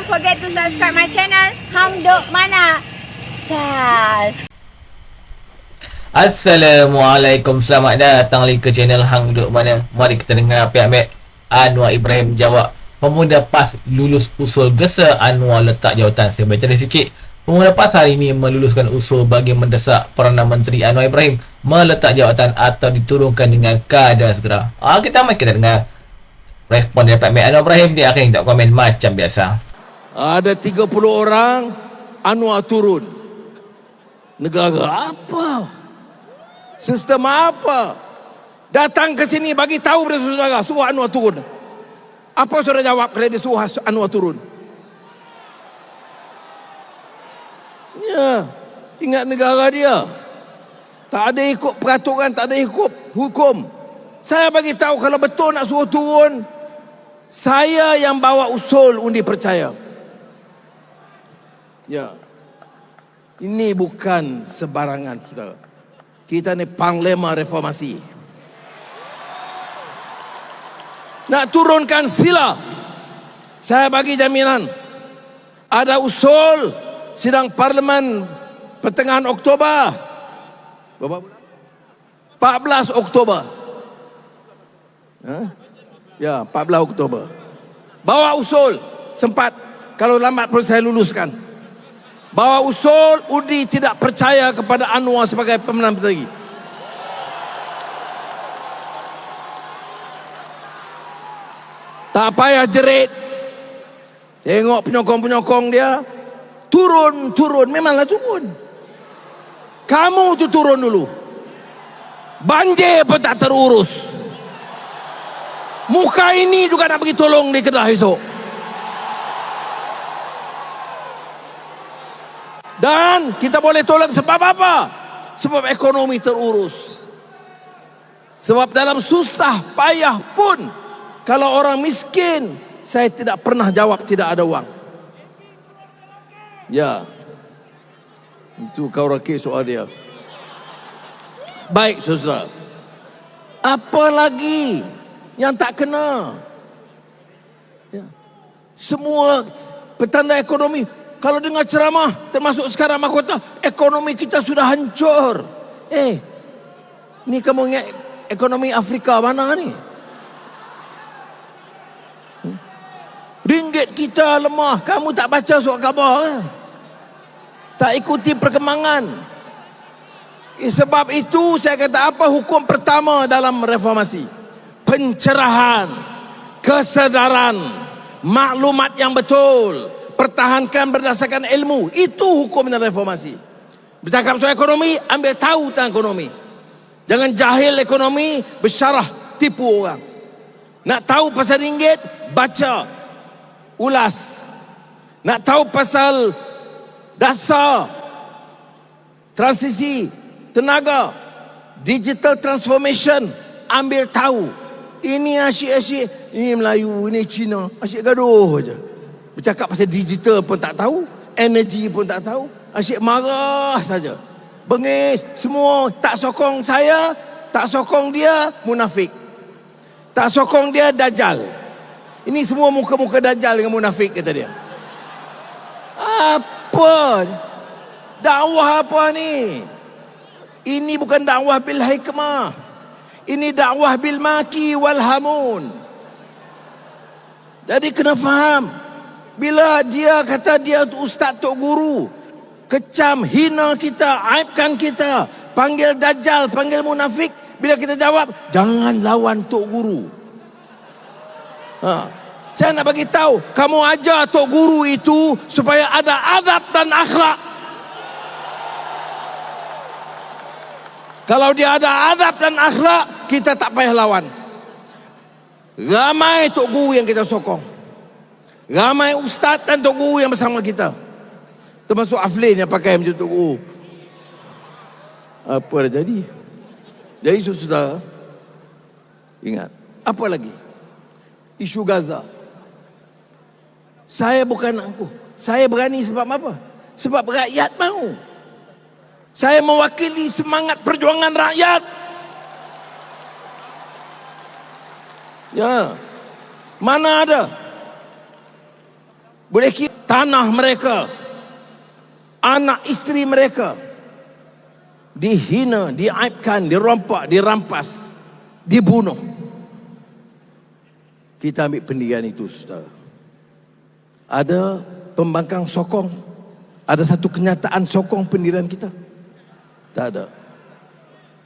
forget to subscribe my channel Hang Duk Mana. Sas. Assalamualaikum, selamat datang lagi ke channel Hang Duk Mana. Mari kita dengar pihak Mek Anwar Ibrahim jawab. Pemuda PAS lulus usul gesa Anwar letak jawatan. Saya baca dia sikit. Pemuda PAS hari ini meluluskan usul bagi mendesak Perdana Menteri Anwar Ibrahim meletak jawatan atau diturunkan dengan kadar segera. Mari kita dengar respon daripada Mek Anwar Ibrahim. Dia akan tak komen macam biasa. Ada 30 orang, Anwar turun. Negara apa? Sistem apa? Datang ke sini bagi tahu kepada saudara, suruh Anwar turun. Apa saudara jawab kalau dia suruh Anwar turun? Ya, ingat negara dia. Tak ada ikut peraturan, tak ada ikut hukum. Saya bagi tahu kalau betul nak suruh turun, saya yang bawa usul undi percaya. Ya. Ini bukan sebarangan, saudara. Kita ni panglima reformasi. Nak turunkan sila. Saya bagi jaminan. Ada usul sidang parlimen pertengahan Oktober. Berapa bulan? 14 Oktober. Ya, 14 Oktober. Bawa usul. Sempat. Kalau lambat perlu saya luluskan. Bawa usul undi tidak percaya kepada Anwar sebagai Perdana Menteri. Tak payah jerit. Tengok penyokong-penyokong dia. Turun. Memanglah turun. Kamu tu turun dulu. Banjir pun tak terurus. Muka ini juga nak pergi tolong di Kedah esok. Dan kita boleh tolong sebab apa? Sebab ekonomi terurus. Sebab dalam susah payah pun, kalau orang miskin, saya tidak pernah jawab tidak ada wang. Ya. Itu kau rakit soal dia. Baik, saudara. Apa lagi yang tak kena? Ya. Semua petanda ekonomi. Kalau dengar ceramah, termasuk sekarang mahkota, ekonomi kita sudah hancur. Ni kamu ingat ekonomi Afrika mana ni? Ringgit kita lemah. Kamu tak baca surat khabar ke? Tak ikuti perkembangan. Sebab itu saya kata apa hukum pertama dalam reformasi? Pencerahan, kesedaran, maklumat yang betul. Pertahankan berdasarkan ilmu. Itu hukum dan reformasi. Bercakap soal ekonomi, ambil tahu tentang ekonomi. Jangan jahil ekonomi, bersyarah tipu orang. Nak tahu pasal ringgit, baca, ulas. Nak tahu pasal dasar, transisi, tenaga, digital transformation, ambil tahu. Ini asyik-asyik, ini Melayu, ini Cina, asyik gaduh je. Bercakap pasal digital pun tak tahu, energi pun tak tahu, asyik marah saja. Bengis, semua tak sokong saya, tak sokong dia, munafik. Tak sokong dia, dajjal. Ini semua muka-muka dajjal dengan munafik, kata dia. Apa? Dakwah apa ni? Ini bukan dakwah bil hikmah. Ini dakwah bil maki wal hamun. Jadi kena faham. Bila dia kata dia ustaz tok guru, kecam, hina kita, aibkan kita, panggil dajjal, panggil munafik, bila kita jawab, jangan lawan tok guru. Saya nak bagi tahu, kamu ajar tok guru itu supaya ada adab dan akhlak. Kalau dia ada adab dan akhlak, kita tak payah lawan. Ramai tok guru yang kita sokong. Ramai ustaz dan tok guru yang bersama kita. Termasuk Aflin yang pakai macam tok guru. Apa dah jadi? Jadi saudara, ingat, apa lagi? Isu Gaza. Saya bukan aku. Saya berani sebab apa? Sebab rakyat mahu. Saya mewakili semangat perjuangan rakyat. Ya. Mana ada? Boleh kira tanah mereka, anak isteri mereka dihina, diaibkan, dirompak, dirampas, dibunuh. Kita ambil pendirian itu, saudara. Ada pembangkang sokong? Ada satu kenyataan sokong pendirian kita? Tak ada.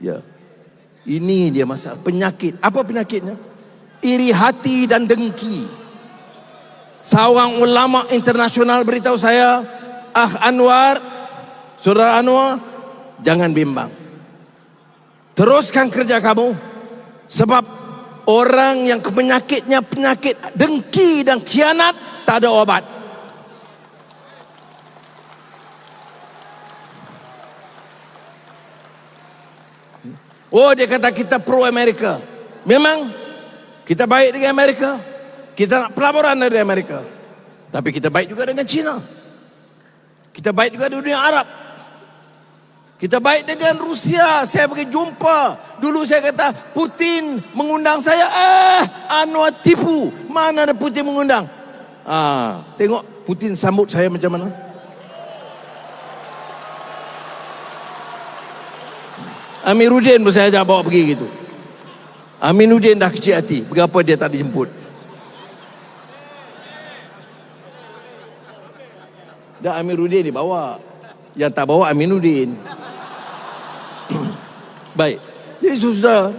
Ya. Ini dia masalah. Penyakit. Apa penyakitnya? Iri hati dan dengki. Seorang ulama internasional beritahu saya, Anwar, Saudara Anwar, jangan bimbang. Teruskan kerja kamu. Sebab orang yang penyakitnya penyakit dengki dan khianat, tak ada obat. Oh, dia kata kita pro Amerika. Memang kita baik dengan Amerika. Kita nak pelaburan dari Amerika. Tapi kita baik juga dengan China. Kita baik juga dengan dunia Arab. Kita baik dengan Rusia. Saya pergi jumpa. Dulu saya kata Putin mengundang saya. Anwar tipu. Mana ada Putin mengundang? Tengok Putin sambut saya macam mana. Amiruddin pun saya ajak bawa pergi gitu. Aminuddin dah kecil hati. Berapa dia tak dijemput? Dah Amiruddin dibawa. Yang tak bawa Aminuddin. Baik. Jadi saudara,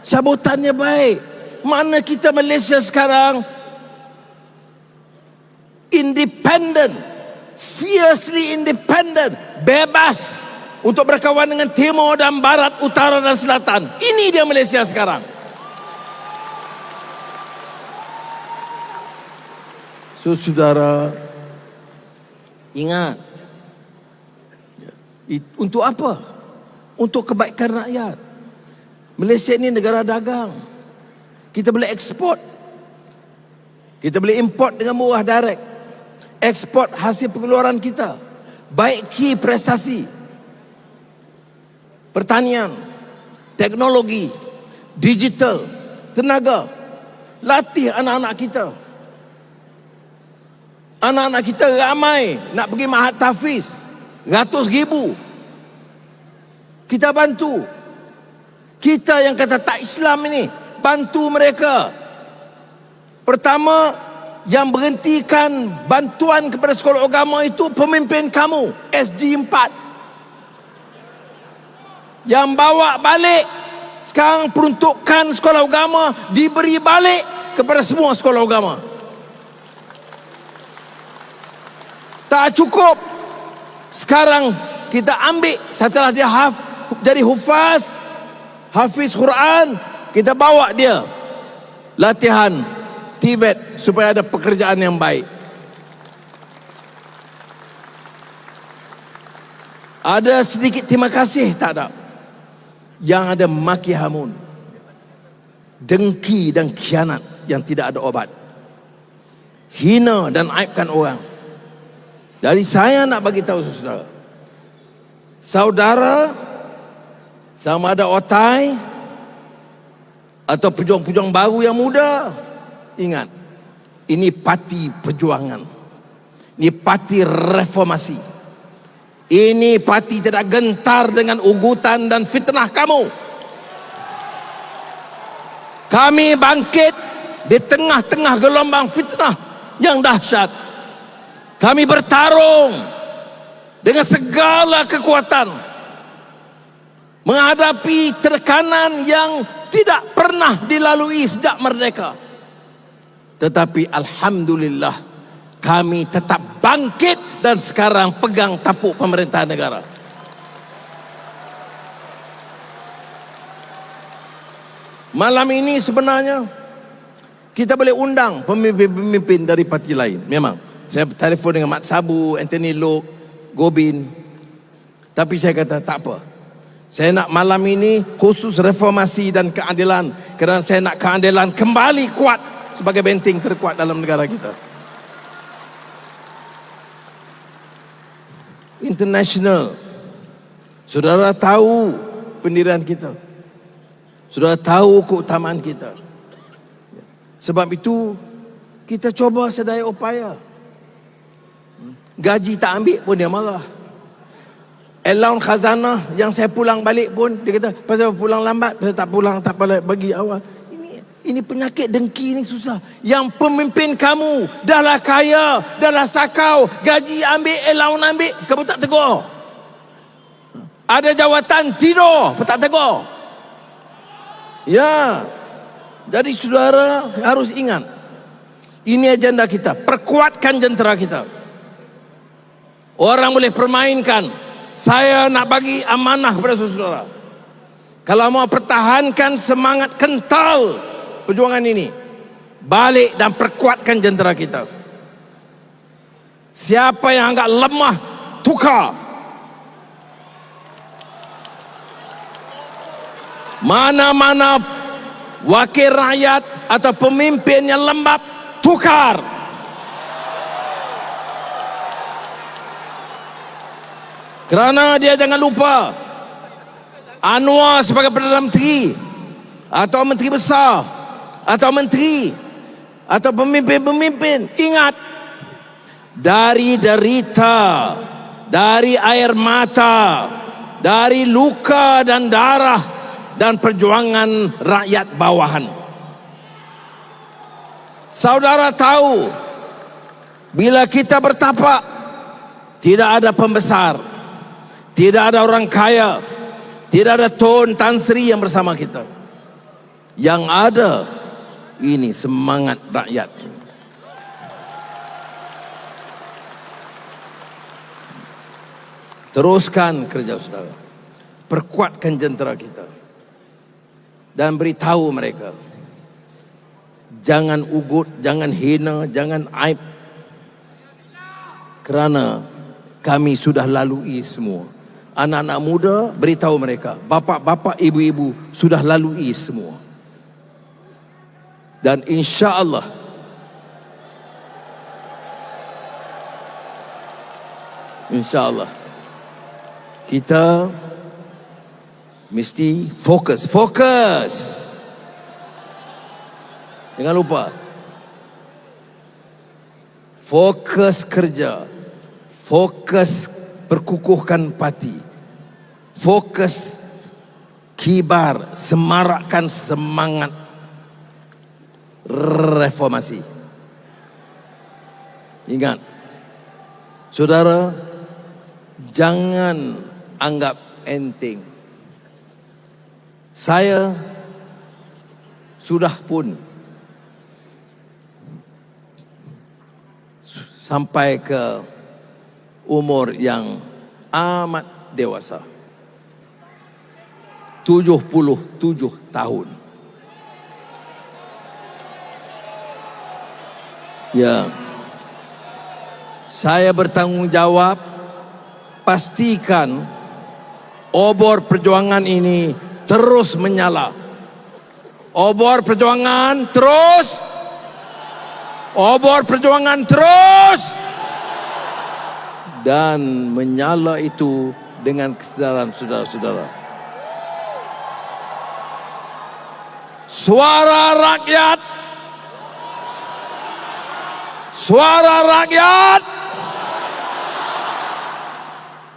sabutannya baik. Mana kita Malaysia sekarang independent, fiercely independent, bebas untuk berkawan dengan timur dan barat, utara dan selatan. Ini dia Malaysia sekarang. So saudara, ingat, untuk apa? Untuk kebaikan rakyat. Malaysia ini negara dagang. Kita boleh ekspor. Kita boleh import dengan murah direct. Ekspor hasil pengeluaran kita. Baiki prestasi. Pertanian, teknologi, digital, tenaga. Latih anak-anak kita. Anak-anak kita ramai nak pergi Mahat Tahfiz, ratus ribu. Kita bantu. Kita yang kata tak Islam ini, bantu mereka. Pertama, yang berhentikan bantuan kepada sekolah agama itu pemimpin kamu, SG 4. Yang bawa balik, sekarang peruntukan sekolah agama diberi balik kepada semua sekolah agama. Tak cukup. Sekarang kita ambil setelah dia jadi hafiz Quran, kita bawa dia latihan TVET supaya ada pekerjaan yang baik. Ada sedikit terima kasih? Tak ada. Yang ada maki hamun, dengki dan khianat yang tidak ada obat, hina dan aibkan orang. Jadi saya nak bagi tahu saudara, saudara sama ada otai atau pejuang-pejuang baru yang muda, ingat, ini parti perjuangan, ini parti reformasi, ini parti tidak gentar dengan ugutan dan fitnah kamu. Kami bangkit di tengah-tengah gelombang fitnah yang dahsyat. Kami bertarung dengan segala kekuatan menghadapi tekanan yang tidak pernah dilalui sejak merdeka. Tetapi alhamdulillah kami tetap bangkit dan sekarang pegang tampuk pemerintahan negara. Malam ini sebenarnya kita boleh undang pemimpin-pemimpin dari parti lain. Memang saya telefon dengan Mat Sabu, Anthony Loke, Gobin. Tapi saya kata tak apa. Saya nak malam ini khusus reformasi dan keadilan. Kerana saya nak keadilan kembali kuat sebagai benteng terkuat dalam negara kita. International. Saudara tahu pendirian kita. Saudara tahu keutamaan kita. Sebab itu kita cuba sedaya upaya. Gaji tak ambil pun dia marah. Allowance khazanah yang saya pulang balik pun dia kata pasal pulang lambat, saya tak pulang, tak balik bagi awal. Ini penyakit dengki ni susah. Yang pemimpin kamu dah lah kaya, dah lah sakau, gaji ambil, allowance ambil, kamu tak tegur. Ada jawatan tidur, pun tak tegur. Ya. Jadi saudara harus ingat, ini agenda kita, perkuatkan jentera kita. Orang boleh permainkan. Saya nak bagi amanah kepada saudara. Kalau mau pertahankan semangat kental perjuangan ini, balik dan perkuatkan jentera kita. Siapa yang agak lemah, tukar. Mana-mana wakil rakyat atau pemimpin yang lembab, tukar. Kerana dia jangan lupa, Anwar sebagai Perdana Menteri atau Menteri Besar atau Menteri atau pemimpin-pemimpin, ingat, dari derita, dari air mata, dari luka dan darah dan perjuangan rakyat bawahan. Saudara tahu, bila kita bertapak, tidak ada pembesar, tidak ada orang kaya, tidak ada Tun Tan Sri yang bersama kita. Yang ada, ini semangat rakyat. Teruskan kerja saudara, perkuatkan jentera kita, dan beritahu mereka, jangan ugut, jangan hina, jangan aib, kerana kami sudah lalui semua. Anak-anak muda, beritahu mereka, bapa-bapa, ibu-ibu sudah lalui semua. Dan insya-Allah kita mesti fokus. Jangan lupa, fokus kerja, fokus perkukuhkan parti, fokus kibar, semarakkan semangat reformasi. Ingat, saudara, jangan anggap enteng. Saya sudah pun sampai ke umur yang amat dewasa, 77 tahun. Ya, saya bertanggungjawab pastikan obor perjuangan ini terus menyala. Obor perjuangan terus. Obor perjuangan terus. Dan menyala itu dengan kesadaran saudara-saudara. Suara rakyat. Suara rakyat.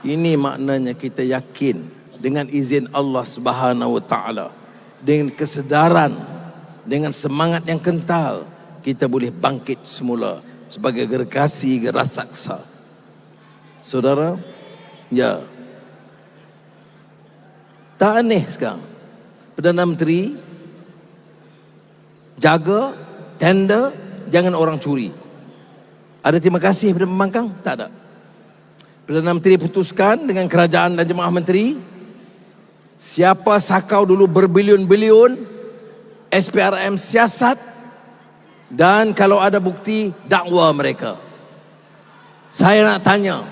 Ini maknanya kita yakin dengan izin Allah Subhanahu wa taala, dengan kesedaran, dengan semangat yang kental, kita boleh bangkit semula sebagai gergasi gerasaksa. Saudara, ya, tak aneh sekarang Perdana Menteri jaga tender jangan orang curi. Ada terima kasih kepada pembangkang? Tak ada. Perdana Menteri putuskan dengan kerajaan dan jemaah menteri, siapa sakau dulu berbilion-bilion, SPRM siasat, dan kalau ada bukti, dakwa mereka. Saya nak tanya,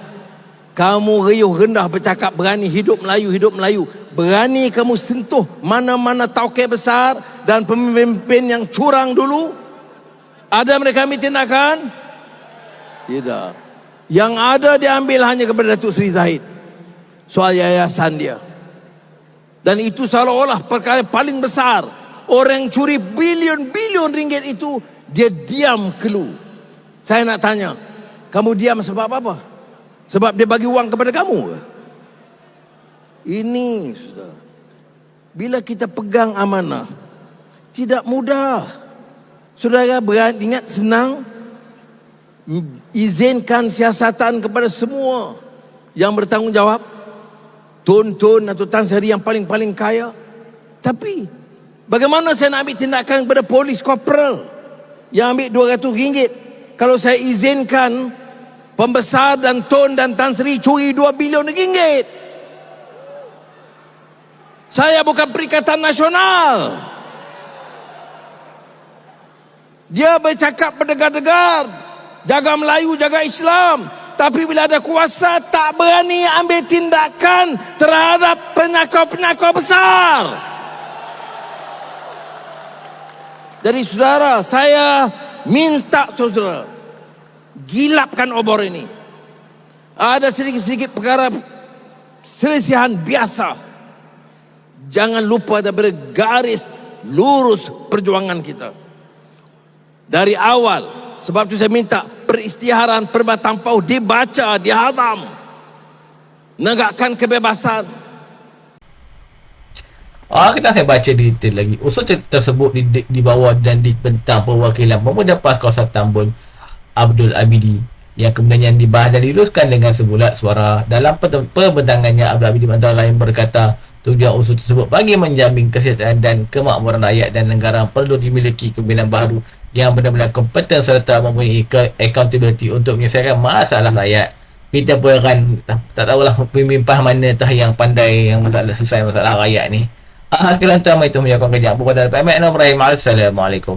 kamu riuh rendah bercakap berani hidup Melayu, berani kamu sentuh mana-mana tauke besar dan pemimpin yang curang dulu? Ada mereka ambil tindakan? Tidak. Yang ada diambil hanya kepada Datuk Seri Zahid, soal yayasan dia. Dan itu seolah-olah perkara paling besar. Orang curi bilion-bilion ringgit itu, dia diam kelu. Saya nak tanya, Kamu diam sebab apa? Sebab dia bagi wang kepada kamu ke? Ini saudara, bila kita pegang amanah, tidak mudah. Saudara ingat senang, izinkan siasatan kepada semua yang bertanggungjawab, Tun atau Tan Sri yang paling kaya. Tapi bagaimana saya nak ambil tindakan kepada polis korporal yang ambil RM200 kalau saya izinkan pembesar dan Tun dan Tan Sri curi RM2 bilion? Saya bukan Perikatan Nasional. Dia bercakap berdegar-degar, jaga Melayu, jaga Islam. Tapi bila ada kuasa, tak berani ambil tindakan terhadap penyakau-penyakau besar. Jadi saudara, saya minta saudara, gilapkan obor ini. Ada sedikit-sedikit perkara selisihan biasa. Jangan lupa ada garis lurus perjuangan kita dari awal. Sebab itu saya minta peristiharan Perbatang Pauh dibaca, dihadam, negakkan kebebasan. Kita saya baca detail lagi. Usul tersebut dibawa dan dibentang perwakilan Pemuda PAS Kawasan Tambun Abdul Abidi, yang kemudian dibahas dan diluruskan dengan sebulat suara. Dalam perbentangannya, Abdul Abidi antara lain berkata, tujuan usul tersebut bagi menjamin kesejahteraan dan kemakmuran rakyat dan negara perlu dimiliki kepimpinan baru yang benar-benar kompeten serta mempunyai accountability untuk menyelesaikan masalah rakyat. Kita pun akan tak tahulah pemimpin mana yang pandai yang selesai masalah rakyat ni. Akhirnya itu menyokong kerja kepada Pak Mat Ibrahim. Assalamualaikum.